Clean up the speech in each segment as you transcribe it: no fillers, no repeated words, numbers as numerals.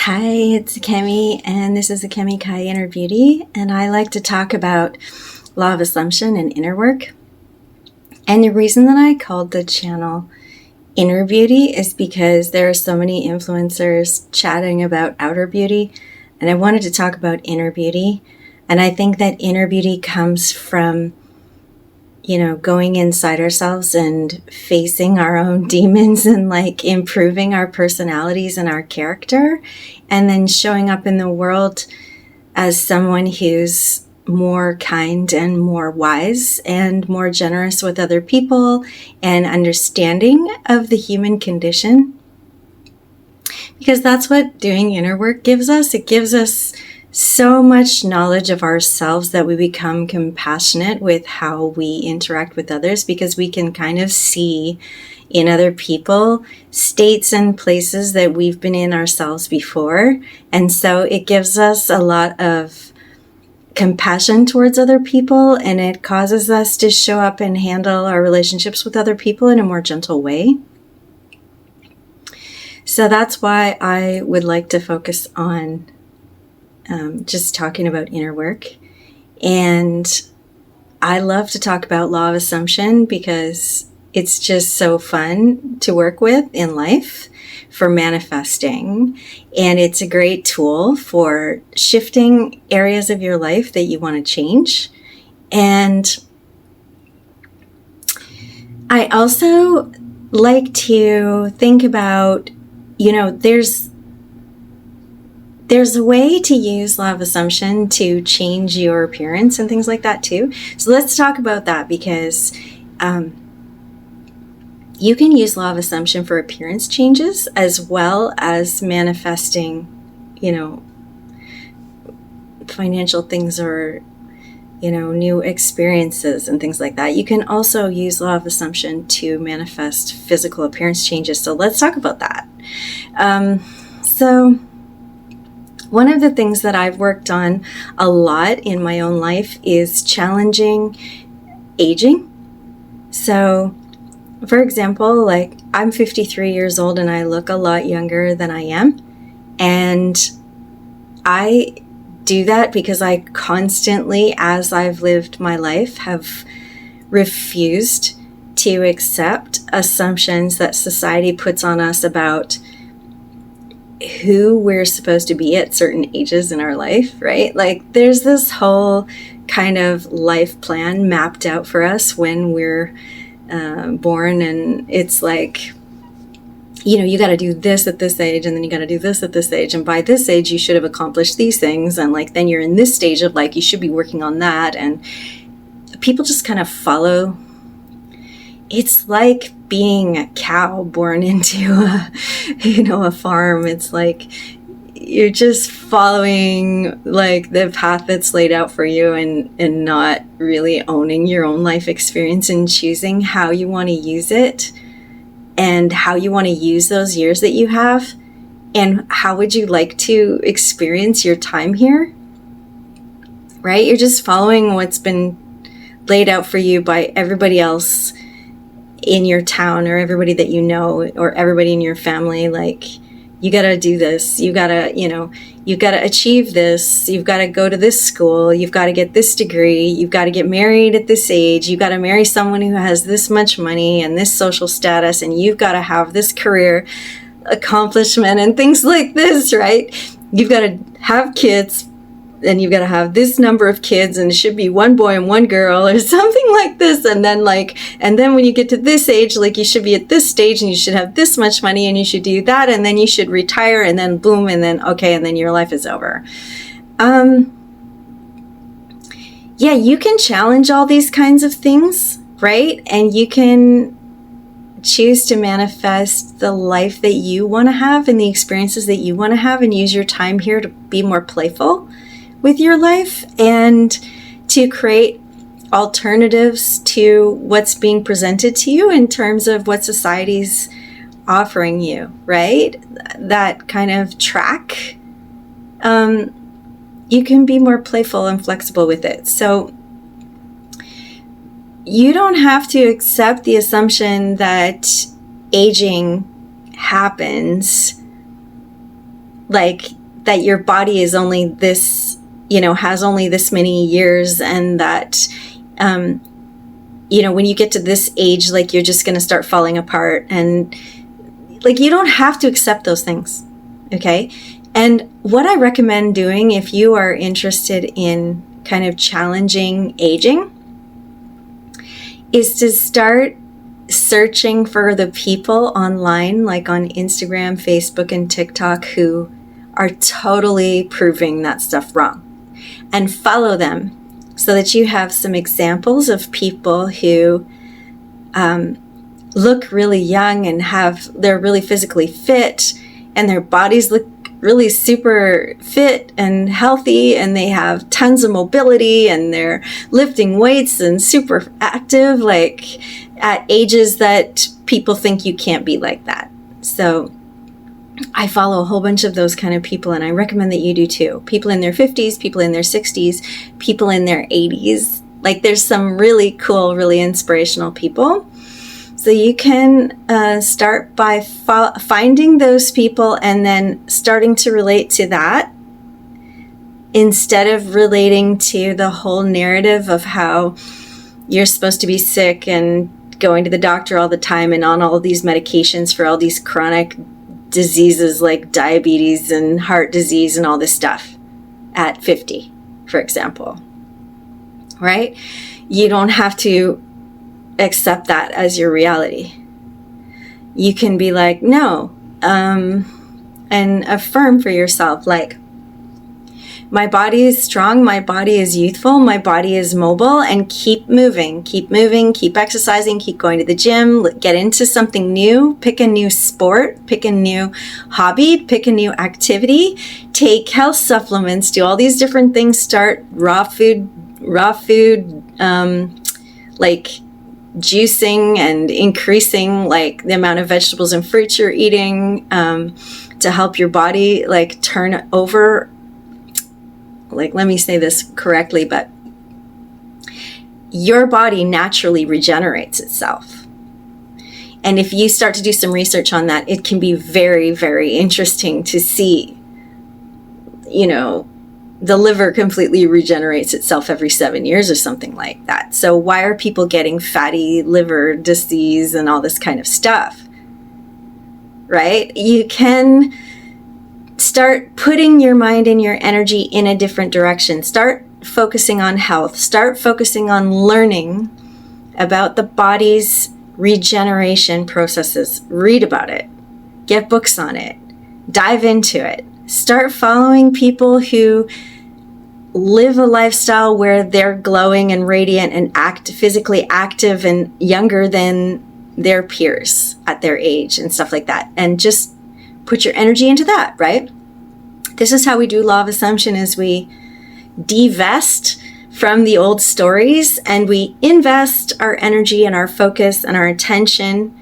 Hi, it's Kemi, and this is the Kemi Kai Inner Beauty, and I like to talk about law of assumption and inner work. And the reason that I called the channel Inner Beauty is because there are so many influencers chatting about outer beauty, and I wanted to talk about inner beauty. And I think that inner beauty comes from going inside ourselves and facing our own demons and improving our personalities and our character, and then showing up in the world as someone who's more kind and more wise and more generous with other people and understanding of the human condition. Because that's what doing inner work gives us. It gives us so much knowledge of ourselves that we become compassionate with how we interact with others, because we can kind of see in other people states and places that we've been in ourselves before. And so it gives us a lot of compassion towards other people, and it causes us to show up and handle our relationships with other people in a more gentle way. So that's why I would like to focus on just talking about inner work. And I love to talk about law of assumption because it's just so fun to work with in life for manifesting. And it's a great tool for shifting areas of your life that you want to change. And I also like to think about, there's a way to use law of assumption to change your appearance and things like that too. So let's talk about that, because you can use law of assumption for appearance changes as well as manifesting, financial things or, new experiences and things like that. You can also use law of assumption to manifest physical appearance changes. So let's talk about that. So one of the things that I've worked on a lot in my own life is challenging aging. So, for example, I'm 53 years old and I look a lot younger than I am. And I do that because I constantly, as I've lived my life, have refused to accept assumptions that society puts on us about who we're supposed to be at certain ages in our life, right? There's this whole kind of life plan mapped out for us when we're born, and it's you got to do this at this age, and then you got to do this at this age, and by this age you should have accomplished these things, and then you're in this stage of you should be working on that, and people just kind of follow. It's like being a cow born into a farm. It's you're just following the path that's laid out for you, and not really owning your own life experience and choosing how you want to use it and how you want to use those years that you have, and how would you like to experience your time here, right? You're just following what's been laid out for you by everybody else in your town, or everybody that you know, or everybody in your family. You got to do this, you got to achieve this, you've got to go to this school, you've got to get this degree, you've got to get married at this age, you've got to marry someone who has this much money and this social status, and you've got to have this career accomplishment and things like this, right? You've got to have kids, and you've got to have this number of kids, and it should be one boy and one girl or something like this. And then when you get to this age, you should be at this stage, and you should have this much money, and you should do that, and then you should retire, and then boom, and then okay, and then your life is over. You can challenge all these kinds of things, right? And you can choose to manifest the life that you want to have and the experiences that you want to have, and use your time here to be more playful with your life and to create alternatives to what's being presented to you in terms of what society's offering you, right? That kind of track. You can be more playful and flexible with it. So you don't have to accept the assumption that aging happens like that your body is only this, has only this many years, and that, when you get to this age, like you're just going to start falling apart. And like, you don't have to accept those things. Okay. And what I recommend doing if you are interested in kind of challenging aging is to start searching for the people online, like on Instagram, Facebook, and TikTok, who are totally proving that stuff wrong, and follow them so that you have some examples of people who look really young and they're really physically fit, and their bodies look really super fit and healthy, and they have tons of mobility, and they're lifting weights and super active, like at ages that people think you can't be like that. So I follow a whole bunch of those kind of people, and I recommend that you do too. People in their 50s, people in their 60s, people in their 80s. Like, there's some really cool, really inspirational people. So you can start by finding those people and then starting to relate to that, instead of relating to the whole narrative of how you're supposed to be sick and going to the doctor all the time and on all of these medications for all these chronic diseases like diabetes and heart disease and all this stuff at 50, for example, right? You don't have to accept that as your reality. You can be like, no, and affirm for yourself, like, my body is strong, my body is youthful, my body is mobile, and keep moving, keep exercising, keep going to the gym, get into something new, pick a new sport, pick a new hobby, pick a new activity, take health supplements, do all these different things, start raw food, like juicing and increasing like the amount of vegetables and fruits you're eating, to help your body like turn over. Like, let me say this correctly, but your body naturally regenerates itself. And if you start to do some research on that, it can be very, very interesting to see, the liver completely regenerates itself every 7 years or something like that. So why are people getting fatty liver disease and all this kind of stuff? Right? You can start putting your mind and your energy in a different direction. Start focusing on health. Start focusing on learning about the body's regeneration processes. Read about it. Get books on it. Dive into it. Start following people who live a lifestyle where they're glowing and radiant and physically active and younger than their peers at their age and stuff like that. And just put your energy into that, right? This is how we do Law of Assumption, is we divest from the old stories and we invest our energy and our focus and our attention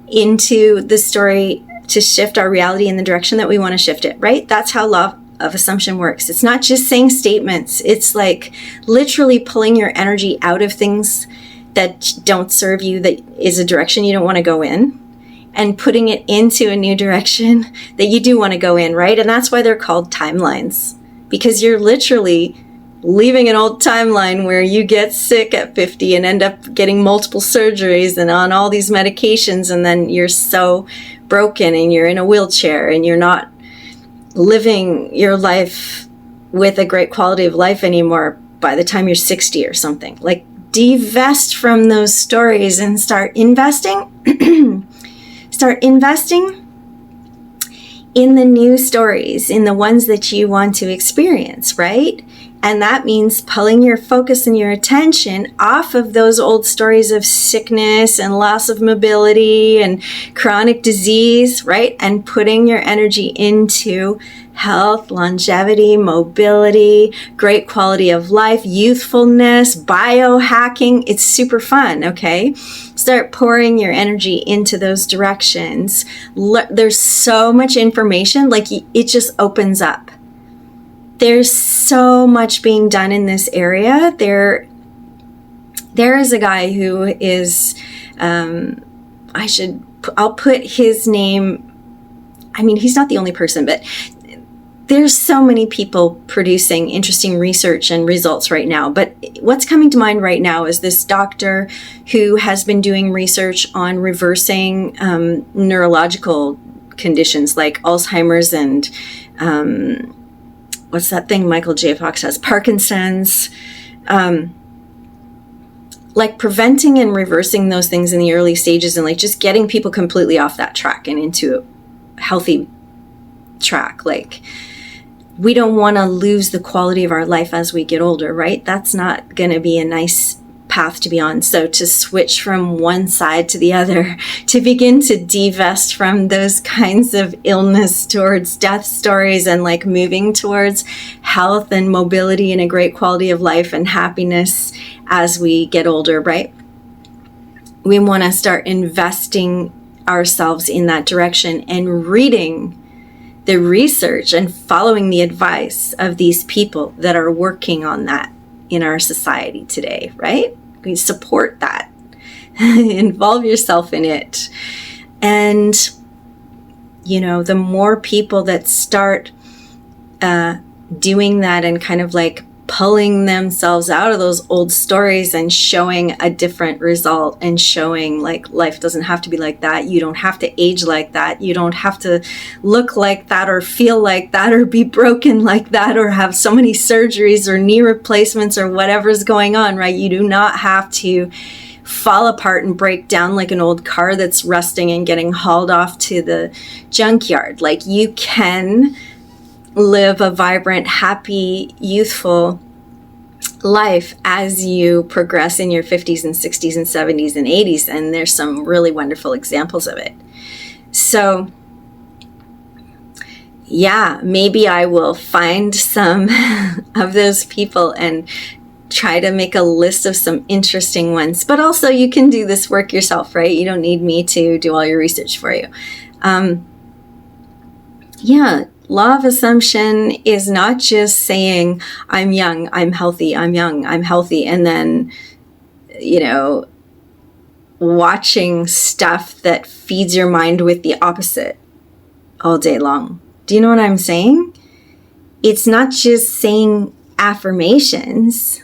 into the story to shift our reality in the direction that we want to shift it, right? That's how Law of Assumption works. It's not just saying statements. It's like literally pulling your energy out of things that don't serve you, that is a direction you don't want to go in, and putting it into a new direction that you do want to go in, right? And that's why they're called timelines, because you're literally leaving an old timeline where you get sick at 50 and end up getting multiple surgeries and on all these medications, and then you're so broken and you're in a wheelchair and you're not living your life with a great quality of life anymore by the time you're 60 or something. Like, divest from those stories and start investing. Start investing in the new stories, in the ones that you want to experience, right? And that means pulling your focus and your attention off of those old stories of sickness and loss of mobility and chronic disease, right? And putting your energy into health, longevity, mobility, great quality of life, youthfulness, biohacking. It's super fun, okay? Start pouring your energy into those directions. There's so much information, like it just opens up. There's so much being done in this area. There is a guy who is, I'll put his name, I mean, he's not the only person, but there's so many people producing interesting research and results right now. But what's coming to mind right now is this doctor who has been doing research on reversing neurological conditions like Alzheimer's and what's that thing Michael J. Fox has? Parkinson's. Like preventing and reversing those things in the early stages and like just getting people completely off that track and into a healthy track. Like, we don't want to lose the quality of our life as we get older, right? That's not going to be a nice path to be on. So to switch from one side to the other, to begin to divest from those kinds of illness towards death stories and like moving towards health and mobility and a great quality of life and happiness as we get older, right? We want to start investing ourselves in that direction and reading the research and following the advice of these people that are working on that in our society today, right? We support that. Involve yourself in it. And, you know, the more people that start doing that and kind of like pulling themselves out of those old stories and showing a different result and showing like life doesn't have to be like that. You don't have to age like that. You don't have to look like that or feel like that or be broken like that or have so many surgeries or knee replacements or whatever's going on, right? You do not have to fall apart and break down like an old car that's rusting and getting hauled off to the junkyard. Like, you can live a vibrant, happy, youthful life as you progress in your 50s and 60s and 70s and 80s. And there's some really wonderful examples of it. So yeah, maybe I will find some of those people and try to make a list of some interesting ones. But also you can do this work yourself, right? You don't need me to do all your research for you. Law of assumption is not just saying, I'm young, I'm healthy, I'm young, I'm healthy, and then, you know, watching stuff that feeds your mind with the opposite all day long. Do you know what I'm saying? It's not just saying affirmations.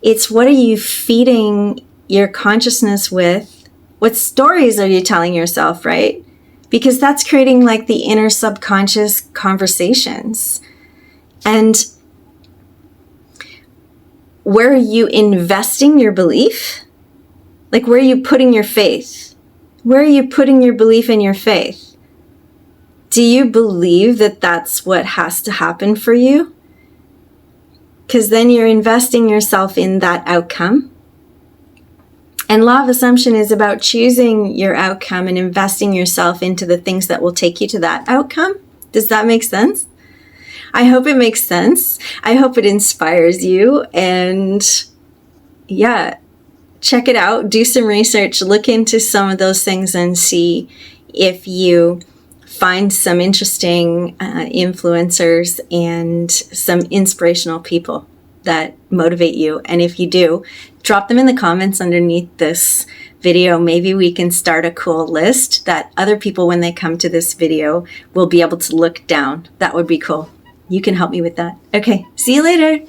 It's what are you feeding your consciousness with? What stories are you telling yourself, right? Because that's creating like the inner subconscious conversations. And where are you investing your belief? Like, where are you putting your faith? Where are you putting your belief in your faith? Do you believe that that's what has to happen for you? Because then you're investing yourself in that outcome. And law of assumption is about choosing your outcome and investing yourself into the things that will take you to that outcome. Does that make sense? I hope it makes sense. I hope it inspires you. And yeah, check it out. Do some research. Look into some of those things and see if you find some interesting influencers and some inspirational people that motivate you. And if you do, drop them in the comments underneath this video. Maybe we can start a cool list that other people, when they come to this video, will be able to look down. That would be cool. You can help me with that. Okay, see you later.